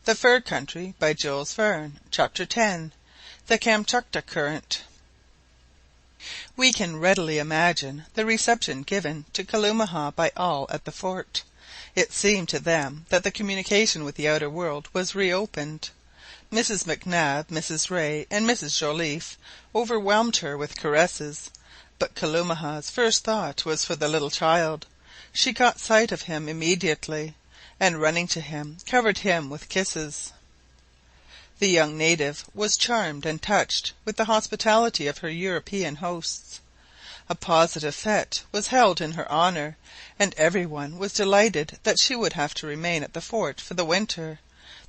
The Fur Country by Jules Verne. Chapter 10. The Kamtchatka Current. We can readily imagine the reception given to Kalumah by all at the fort. It seemed to them that the communication with the outer world was reopened. Mrs Mac Nab, Mrs Rae, and Mrs Joliffe overwhelmed her with caresses, but Kalumah's first thought was for the little child. She caught sight of him immediately, and running to him, covered him with kisses. The young native was charmed and touched with the hospitality of her European hosts. A positive fête was held in her honour, and every one was delighted that she would have to remain at the fort for the winter,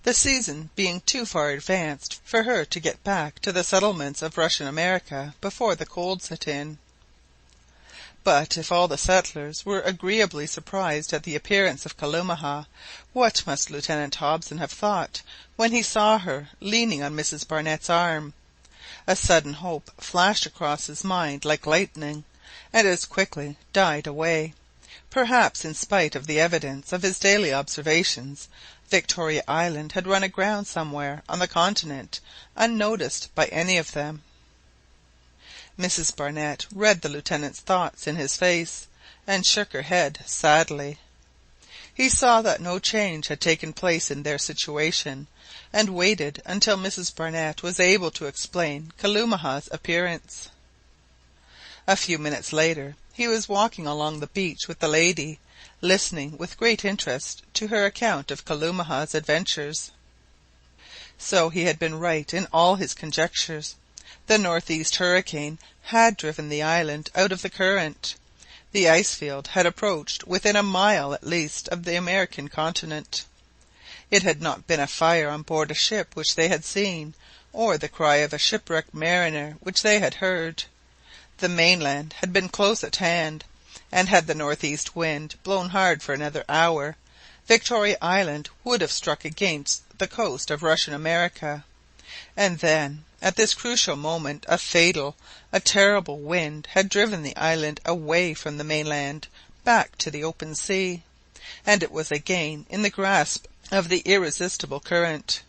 the season being too far advanced for her to get back to the settlements of Russian America before the cold set in. But if all the settlers were agreeably surprised at the appearance of Kalumah, what must Lieutenant Hobson have thought when he saw her leaning on Mrs Barnett's arm? A sudden hope flashed across his mind like lightning, and as quickly died away. Perhaps, in spite of the evidence of his daily observations, Victoria Island had run aground somewhere on the continent unnoticed by any of them. Mrs Barnett read the lieutenant's thoughts in his face, and shook her head sadly. He saw that no change had taken place in their situation, and waited until Mrs Barnett was able to explain Kalumah's appearance. A few minutes later he was walking along the beach with the lady, listening with great interest to her account of Kalumah's adventures. So he had been right in all his conjectures. The northeast hurricane had driven the island out of the current. The ice field had approached within a mile at least of the American continent. It had not been a fire on board a ship which they had seen, or the cry of a shipwrecked mariner which they had heard. The mainland had been close at hand, and had the northeast wind blown hard for another hour, Victoria Island would have struck against the coast of Russian America. And then, at this crucial moment, a terrible wind had driven the island away from the mainland back to the open sea, and it was again in the grasp of the irresistible current,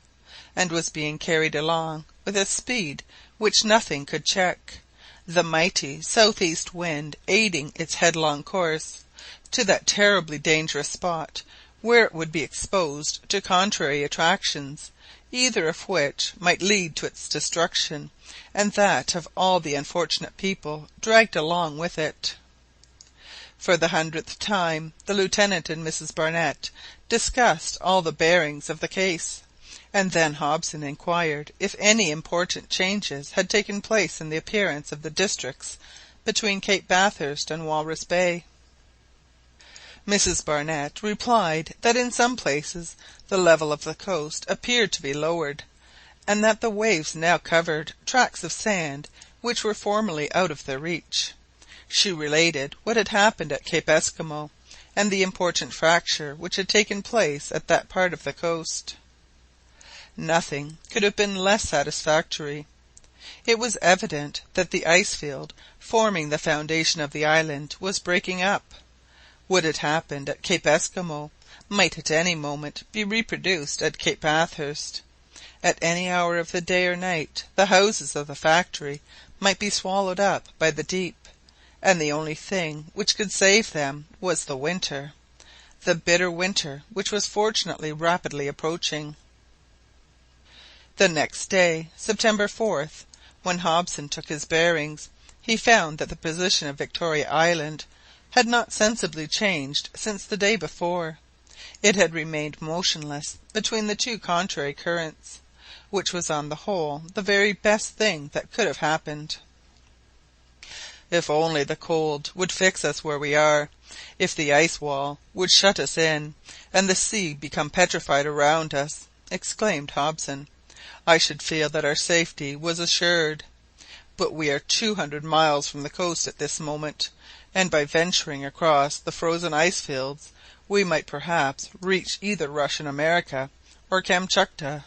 and was being carried along with a speed which nothing could check, the mighty southeast wind aiding its headlong course, to that terribly dangerous spot where it would be exposed to contrary attractions, either of which might lead to its destruction, and that of all the unfortunate people dragged along with it. For the 100th time the lieutenant and Mrs Barnett discussed all the bearings of the case, and then Hobson inquired if any important changes had taken place in the appearance of the districts between Cape Bathurst and Walrus Bay. Mrs Barnett replied that in some places the level of the coast appeared to be lowered, and that the waves now covered tracts of sand which were formerly out of their reach. She related what had happened at Cape Esquimaux, and the important fracture which had taken place at that part of the coast. Nothing could have been less satisfactory. It was evident that the ice field forming the foundation of the island was breaking up. What had happened at Cape Esquimaux might at any moment be reproduced at Cape Bathurst. At any hour of the day or night the houses of the factory might be swallowed up by the deep, and the only thing which could save them was the winter, the bitter winter which was fortunately rapidly approaching. The next day, September 4th, when Hobson took his bearings, he found that the position of Victoria Island had not sensibly changed since the day before. It had remained motionless between the two contrary currents, which was on the whole the very best thing that could have happened. "If only the cold would fix us where we are, if the ice wall would shut us in, and the sea become petrified around us," exclaimed Hobson, "I should feel that our safety was assured. But we are 200 miles from the coast at this moment, and by venturing across the frozen ice fields we might perhaps reach either Russian America or Kamtchatka.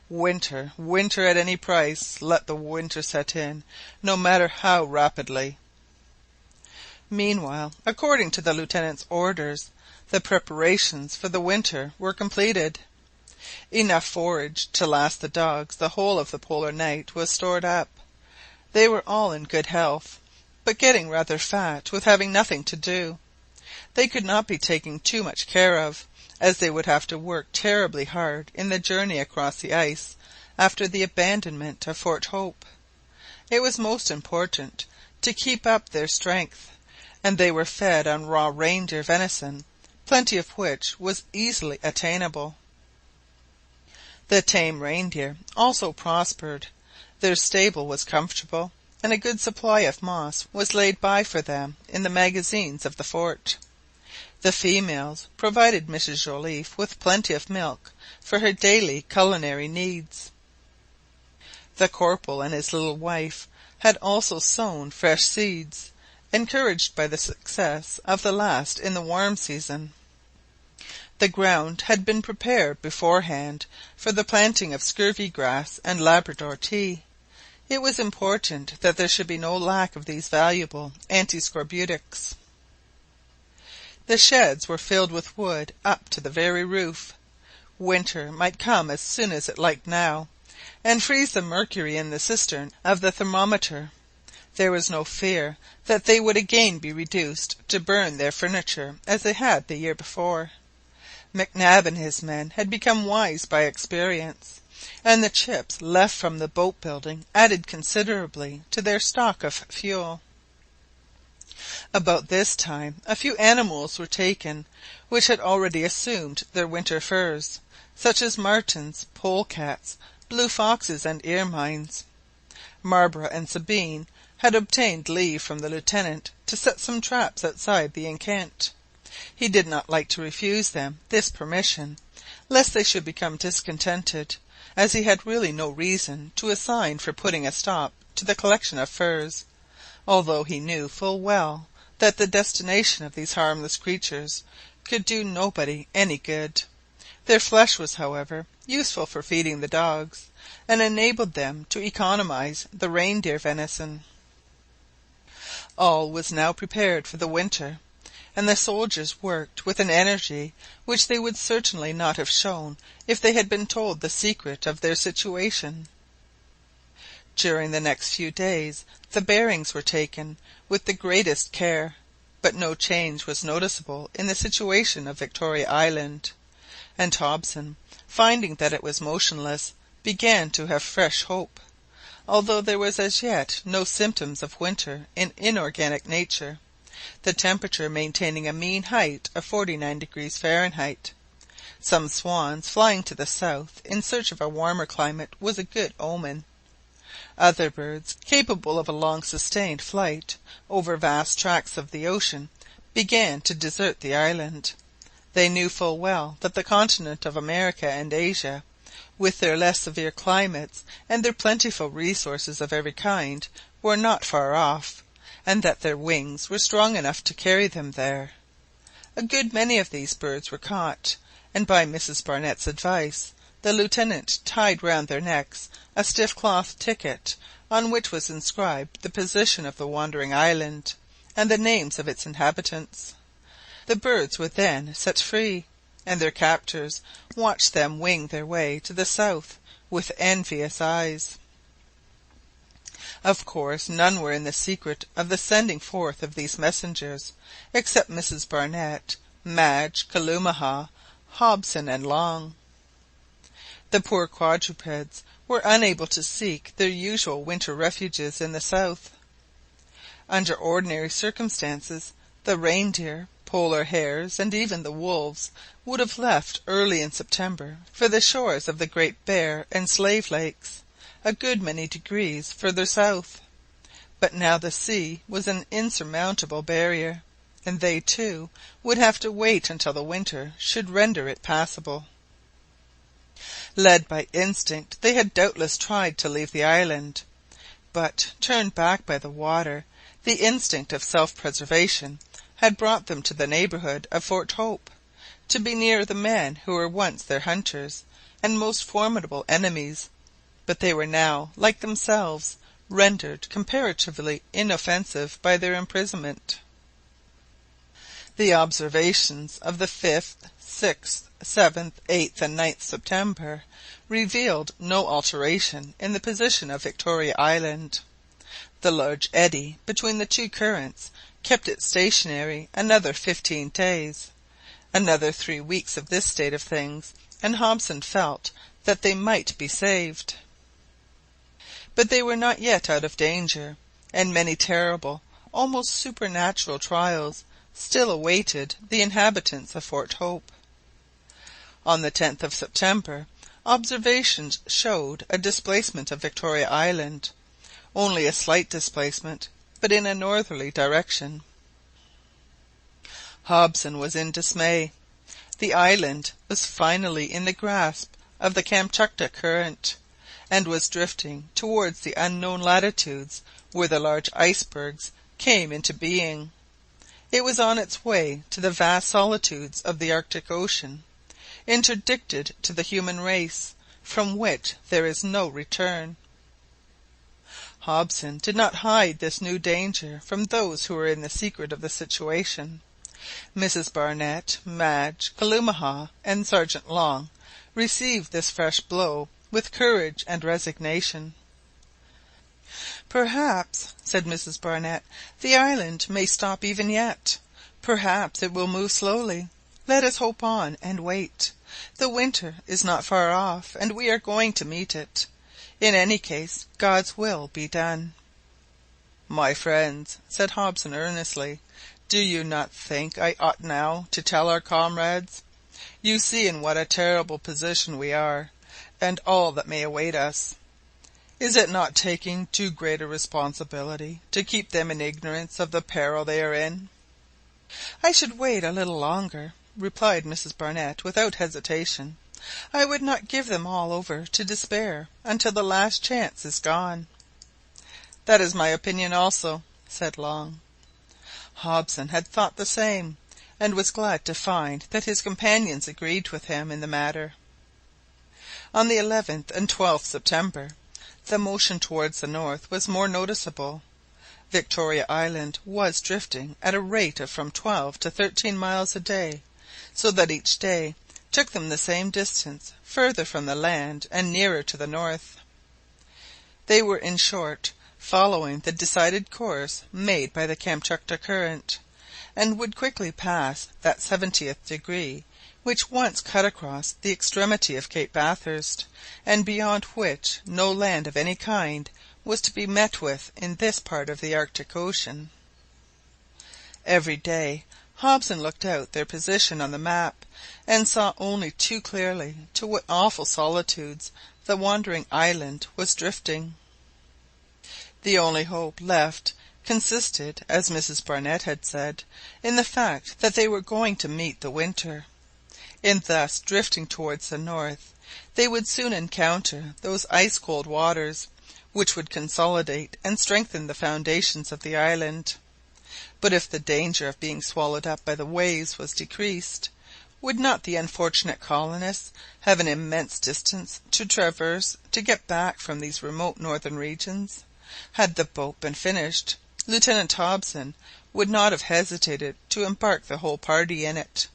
Winter, winter at any price, let the winter set in, no matter how rapidly." Meanwhile, according to the lieutenant's orders, the preparations for the winter were completed. Enough forage to last the dogs the whole of the polar night was stored up. They were all in good health, but getting rather fat with having nothing to do. They could not be taken too much care of, as they would have to work terribly hard in the journey across the ice after the abandonment of Fort Hope. It was most important to keep up their strength, and they were fed on raw reindeer venison, plenty of which was easily attainable. The tame reindeer also prospered. Their stable was comfortable, and a good supply of moss was laid by for them in the magazines of the fort. The females provided Mrs Joliffe with plenty of milk for her daily culinary needs. The corporal and his little wife had also sown fresh seeds, encouraged by the success of the last in the warm season. The ground had been prepared beforehand for the planting of scurvy grass and Labrador tea. It was important that there should be no lack of these valuable antiscorbutics. The sheds were filled with wood up to the very roof. Winter might come as soon as it liked now, and freeze the mercury in the cistern of the thermometer. There was no fear that they would again be reduced to burn their furniture as they had the year before. Mac Nab and his men had become wise by experience, and the chips left from the boat building added considerably to their stock of fuel. About this time a few animals were taken which had already assumed their winter furs, such as martens, polecats, blue foxes, and ermines. Marbre and Sabine had obtained leave from the lieutenant to set some traps outside the enceinte. He did not like to refuse them this permission, lest they should become discontented, as he had really no reason to assign for putting a stop to the collection of furs, although he knew full well that the destination of these harmless creatures could do nobody any good. Their flesh was, however, useful for feeding the dogs, and enabled them to economize the reindeer venison. All was now prepared for the winter, and the soldiers worked with an energy which they would certainly not have shown if they had been told the secret of their situation. During the next few days the bearings were taken with the greatest care, but no change was noticeable in the situation of Victoria Island, and Hobson, finding that it was motionless, began to have fresh hope, although there was as yet no symptoms of winter in inorganic nature, the temperature maintaining a mean height of 49° Fahrenheit. Some swans flying to the south in search of a warmer climate was a good omen. Other birds, capable of a long sustained flight over vast tracts of the ocean, began to desert the island. They knew full well that the continent of America and Asia, with their less severe climates and their plentiful resources of every kind, were not far off, and that their wings were strong enough to carry them there. A good many of these birds were caught, and by Mrs Barnett's advice the lieutenant tied round their necks a stiff cloth ticket, on which was inscribed the position of the wandering island, and the names of its inhabitants. The birds were then set free, and their captors watched them wing their way to the south with envious eyes. Of course none were in the secret of the sending forth of these messengers, except Mrs Barnett, Madge, Kalumah, Hobson, and Long. The poor quadrupeds were unable to seek their usual winter refuges in the south. Under ordinary circumstances the reindeer, polar hares, and even the wolves would have left early in September for the shores of the Great Bear and Slave Lakes, a good many degrees further south. But now the sea was an insurmountable barrier, and they too would have to wait until the winter should render it passable. Led by instinct, they had doubtless tried to leave the island, but, turned back by the water, the instinct of self-preservation had brought them to the neighbourhood of Fort Hope, to be near the men who were once their hunters and most formidable enemies, but they were now, like themselves, rendered comparatively inoffensive by their imprisonment. The observations of the 5th, 6th, 7th, 8th, and 9th September revealed no alteration in the position of Victoria Island. The large eddy between the two currents kept it stationary another 15 days. Another 3 weeks of this state of things, and Hobson felt that they might be saved. But they were not yet out of danger, and many terrible, almost supernatural trials still awaited the inhabitants of Fort Hope. On the 10th of September, observations showed a displacement of Victoria Island, only a slight displacement, but in a northerly direction. Hobson was in dismay. The island was finally in the grasp of the Kamtchatka Current, and was drifting towards the unknown latitudes where the large icebergs came into being. It was on its way to the vast solitudes of the Arctic Ocean, interdicted to the human race, from which there is no return. Hobson did not hide this new danger from those who were in the secret of the situation. Mrs Barnett, Madge, Kalumah, and Sergeant Long received this fresh blow with courage and resignation. "Perhaps," said Mrs Barnett, "the island may stop even yet. Perhaps it will move slowly. Let us hope on and wait. The winter is not far off, and we are going to meet it. In any case, God's will be done." "My friends," said Hobson earnestly, "do you not think I ought now to tell our comrades? You see in what a terrible position we are, and all that may await us. Is it not taking too great a responsibility to keep them in ignorance of the peril they are in?" "I should wait a little longer," replied Mrs Barnett without hesitation. "I would not give them all over to despair until the last chance is gone." "That is my opinion also," said Long. Hobson had thought the same, and was glad to find that his companions agreed with him in the matter. On the 11th and 12th September the motion towards the north was more noticeable. Victoria Island was drifting at a rate of from 12 to 13 miles a day, so that each day took them the same distance further from the land and nearer to the north. They were, in short, following the decided course made by the Kamtchatka Current, and would quickly pass that 70th degree which once cut across the extremity of Cape Bathurst, and beyond which no land of any kind was to be met with in this part of the Arctic Ocean. Every day Hobson looked out their position on the map, and saw only too clearly to what awful solitudes the wandering island was drifting. The only hope left consisted, as Mrs Barnett had said, in the fact that they were going to meet the winter. In thus drifting towards the north, they would soon encounter those ice-cold waters, which would consolidate and strengthen the foundations of the island. But if the danger of being swallowed up by the waves was decreased, would not the unfortunate colonists have an immense distance to traverse to get back from these remote northern regions? Had the boat been finished, Lieutenant Hobson would not have hesitated to embark the whole party in it.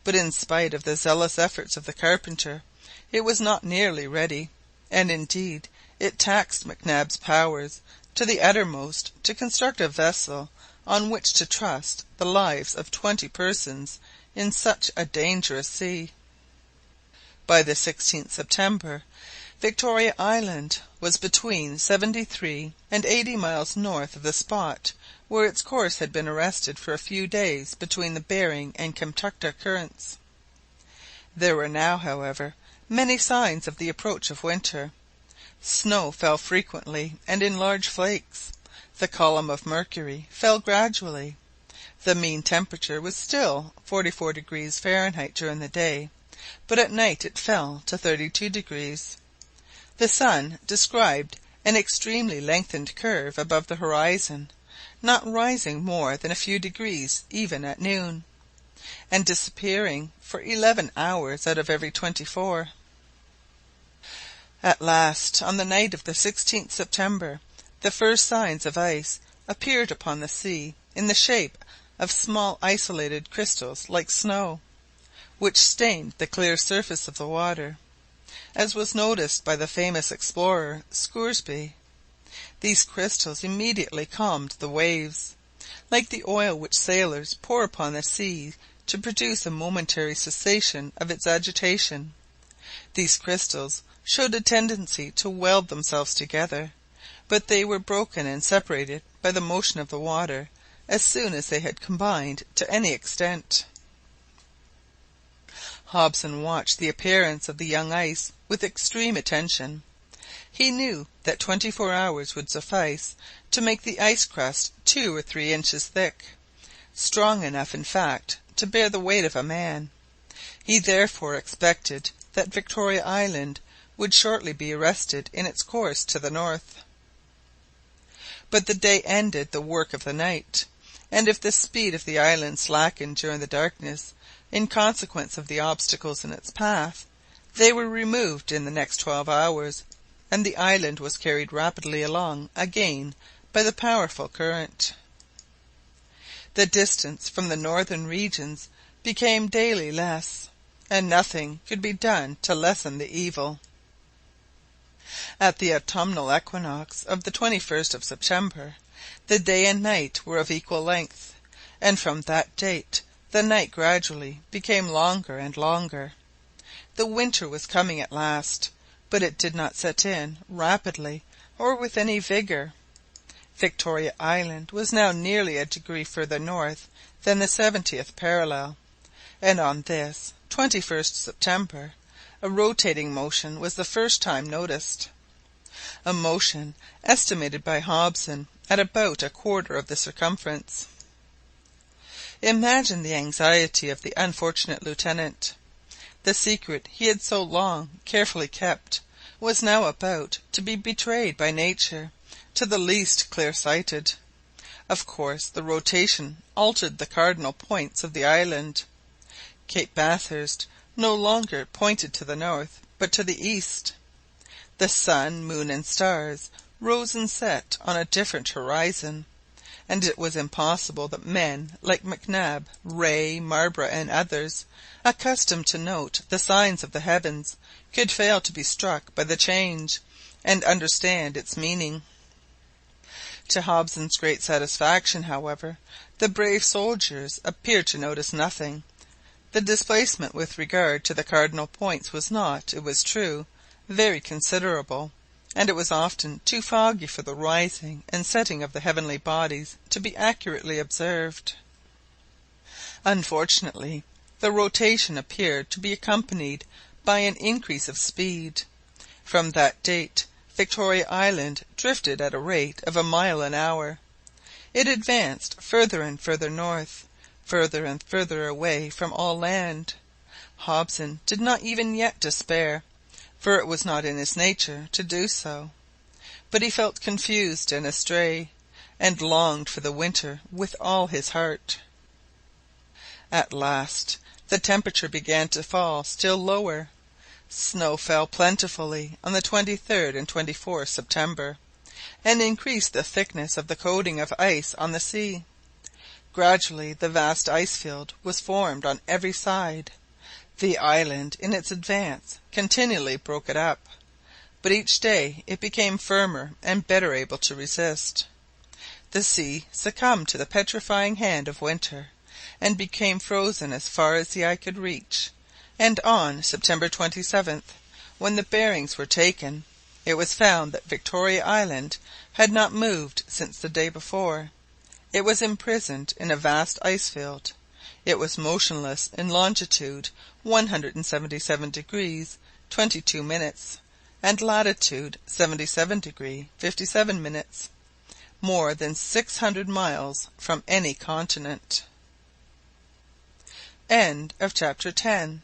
But in spite of the zealous efforts of the carpenter, it was not nearly ready, and indeed it taxed Mac Nab's powers to the uttermost to construct a vessel on which to trust the lives of 20 persons in such a dangerous sea. By the 16th September, Victoria Island was between 73 and 80 miles north of the spot where its course had been arrested for a few days between the Bering and Kamtchatka Currents. There were now, however, many signs of the approach of winter. Snow fell frequently and in large flakes. The column of mercury fell gradually. The mean temperature was still 44 degrees Fahrenheit during the day, but at night it fell to 32 degrees. The sun described an extremely lengthened curve above the horizon, not rising more than a few degrees even at noon, and disappearing for 11 hours out of every 24. At last, on the night of the 16th September, the first signs of ice appeared upon the sea in the shape of small isolated crystals like snow. which stained the clear surface of the water, as was noticed by the famous explorer Scoresby. These crystals immediately calmed the waves, like the oil which sailors pour upon the sea to produce a momentary cessation of its agitation. These crystals showed a tendency to weld themselves together, but they were broken and separated by the motion of the water as soon as they had combined to any extent. Hobson watched the appearance of the young ice with extreme attention. He knew that 24 hours would suffice to make the ice crust 2 or 3 inches thick, strong enough in fact to bear the weight of a man. He therefore expected that Victoria Island would shortly be arrested in its course to the north. But the day ended the work of the night, and if the speed of the island slackened during the darkness, in consequence of the obstacles in its path, they were removed in the next 12 hours, and the island was carried rapidly along again by the powerful current. The distance from the northern regions became daily less, and nothing could be done to lessen the evil. At the autumnal equinox of the 21st of September, the day and night were of equal length, and from that date the night gradually became longer and longer. The winter was coming at last, but it did not set in rapidly or with any vigour. Victoria Island was now nearly a degree further north than the 70th parallel, and on this 21st September a rotating motion was the first time noticed, a motion estimated by Hobson at about a quarter of the circumference. Imagine the anxiety of the unfortunate lieutenant. The secret he had so long carefully kept was now about to be betrayed by nature to the least clear-sighted. Of course the rotation altered the cardinal points of the island. Cape Bathurst no longer pointed to the north but to the east. The sun, moon, and stars rose and set on a different horizon, and it was impossible that men like Mac Nab, Rae, Marbre, and others, accustomed to note the signs of the heavens, could fail to be struck by the change, and understand its meaning. To Hobson's great satisfaction, however, the brave soldiers appeared to notice nothing. The displacement with regard to the cardinal points was not, it was true, very considerable, and it was often too foggy for the rising and setting of the heavenly bodies to be accurately observed. Unfortunately, the rotation appeared to be accompanied by an increase of speed. From that date Victoria Island drifted at a rate of a mile an hour. It advanced further and further north, further and further away from all land. Hobson did not even yet despair, for it was not in his nature to do so, but he felt confused and astray, and longed for the winter with all his heart. At last the temperature began to fall still lower. Snow fell plentifully on the 23rd and 24th September, and increased the thickness of the coating of ice on the sea. Gradually the vast ice field was formed on every side. The island in its advance continually broke it up, but each day it became firmer and better able to resist. The sea succumbed to the petrifying hand of winter, and became frozen as far as the eye could reach, and on September 27th, when the bearings were taken, it was found that Victoria Island had not moved since the day before. It was imprisoned in a vast ice field. It was motionless in longitude 177 degrees 22 minutes, and latitude 77 degrees 57 minutes, more than 600 miles from any continent. End of chapter 10.